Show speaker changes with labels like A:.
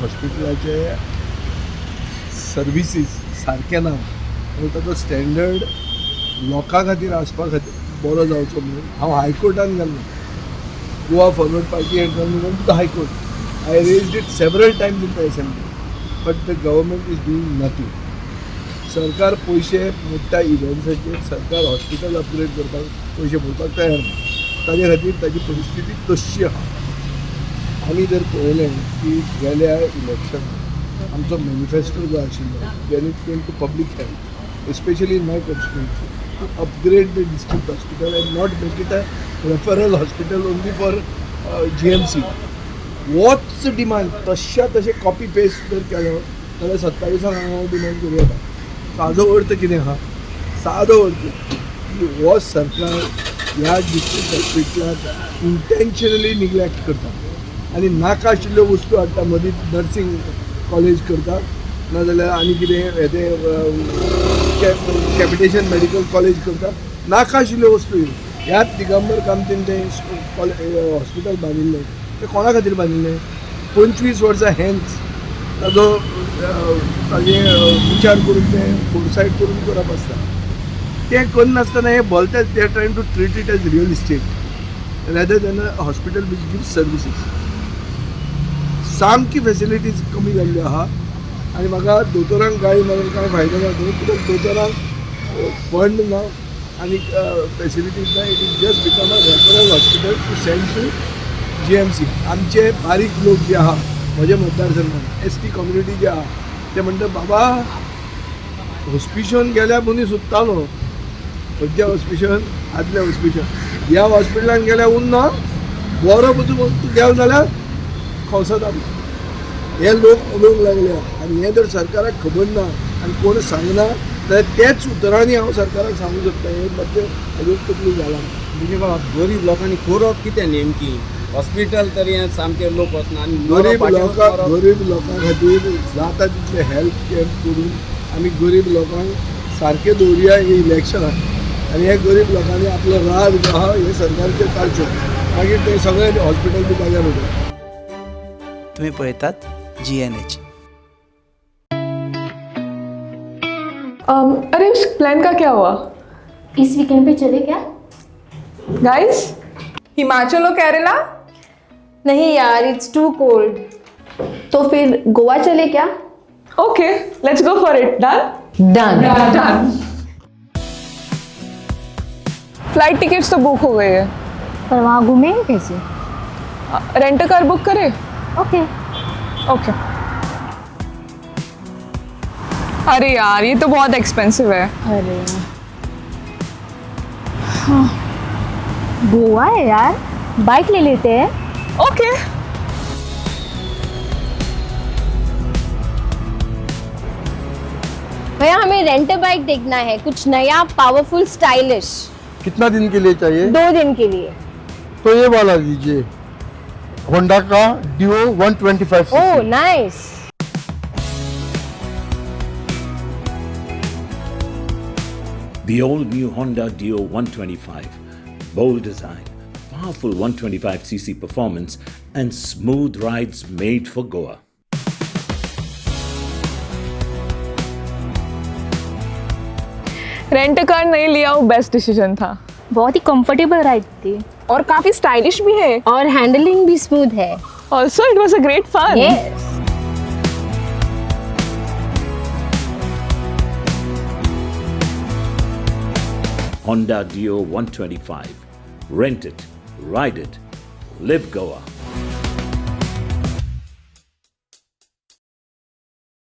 A: हॉस्पिटलाचे services सारके ना आनी ताचो स्टँडर्ड लोकां खातीर आसपा खातीर बरो जावचो म्हणून हांव हायकोर्टान गेल्लो Goa Forward Party and to the high court I raised it several times in the assembly but the government is doing nothing. सरकार पयशे मोठ्या इव्हेंट्साचेर सरकार हॉस्पिटल अपग्रेड करपाक पयशे भरपाक तयार ना. ताजे खातीर ताजी परिस्थिती तशी आहा. आमी जर पळयलें की गेल्या इलेक्शन आमचो मॅनिफेस्टो जो आशिल्लो when it came to public health especially in my constituency to upgrade the district hospital and not make it a referral hospital only for GMC. वॉच डिमांड तशें कॉपी पेस्ट जर केलो जाल्यार 27 हांव डिमांड करूं येता. सादो अर्थ कितें आहा, सादो अर्थ की हो सरकार ह्या डिस्ट्रिक्ट हॉस्पिटलाक इंटेन्शनली निग्लेक्ट करता आनी नाका आशिल्ल्यो वस्तू हाडटा. मदीं नर्सिंग कॉलेज करता नाजाल्यार आनी कितें कॅपिटेशन मेडिकल कॉलेज करता. नाका आशिल्ल्यो वस्तू ह्याच दिगंबर कामतीन तें हॉस्पिटल बांदिल्लें तें कोणा खातीर बांदिल्लें? 25 वर्सां हेंच ताजे विचार करून तें फोरसायट करून करप आसता. तें करनासतना हें बोलतात they are trying to treat it as real estate rather than a hospital which gives services. सामकी फेसिलिटीज कमी जाल्ल्यो आहा आनी म्हाका दोतोरांक गाळी मारून कांय फायदो ना कित्याक दोतोरांक फंड ना आनी फेसिलिटीज ना. It is just become a referral hospital to send to GMC. आमचे बारीक लोक जे आहा म्हज्या मतदारसंघात ST कम्युनिटी जे आहा ते म्हणटा बाबा हॉस्पिशन गेल्या मनीस सुट्टालो. खंयच्या हॉस्पिशन? आदल्या हॉस्पिशन. ह्या हॉस्पिटलान गेल्या उरना बरो पसून तूं गेलो जाल्यार खवसता. हे लोक उलोवंक लागले आनी हें जर सरकाराक खबर ना आनी कोण सांगना जाल्यार तेच उतरांनी हांव सरकाराक सांगूंक सोदता. हें मातशें हाजूच तकली जाला.
B: म्हणजे बाबा गरीब लोकांनी करप कितें नेमकी? हॉस्पिटल तरी सामके लोक वचना आनी
A: गरीब लोकां खातीर जाता तितले हेल्प कॅम्प करून आमी गरीब लोकांक सारके दवरुया हे इलेक्शनाक आनी हे गरीब लोकांनी आपलो राग जो आहा हे सरकारचेर काडचो मागीर ते सगळे हॉस्पिटल बी जाग्यार उरता.
C: तुम्ही पळयतात GNH.
D: अरे उस प्लान का क्या हुआ?
E: इस वीकेंड पे चले क्या?
D: गाइस, हिमाचल और केरला?
E: नहीं यार, इट्स टू कोल्ड. तो फिर गोवा चले क्या?
D: Okay, let's go for it. Done?
E: Done.
D: Flight tickets तो बुक हो गई है.
E: पर वहाँ घूमेंगे कैसे?
D: रेंट कार बुक करें?
E: ओके.
D: ओके. अरे यार, ये तो बहुत एक्सपेंसिव है.
E: अरे हाँ. गोवा है यार, बाइक ले लेते हैं.
D: ओके.
E: भैया हमें रेंट बाइक देखना है, कुछ नया पावरफुल स्टाइलिश.
F: कितना दिन के लिए चाहिए?
E: 2 दिन के लिए.
F: तो ये वाला लीजिए, होंडा का Dio 125
E: oh
F: cc.
E: Nice.
G: The all-new Honda Dio 125. Bold design, powerful 125cc performance, and smooth rides made for Goa.
D: Rent car नहीं लिया वो बेस्ट डिसीजन था.
E: बहुत ही कंफर्टेबल राइड थी
D: और काफी स्टाइलिश भी है.
E: और हैंडलिंग भी स्मूथ है.
D: Also it was a great fun.
E: Yes.
G: Honda Dio 125. Rent it, ride it, live Goa.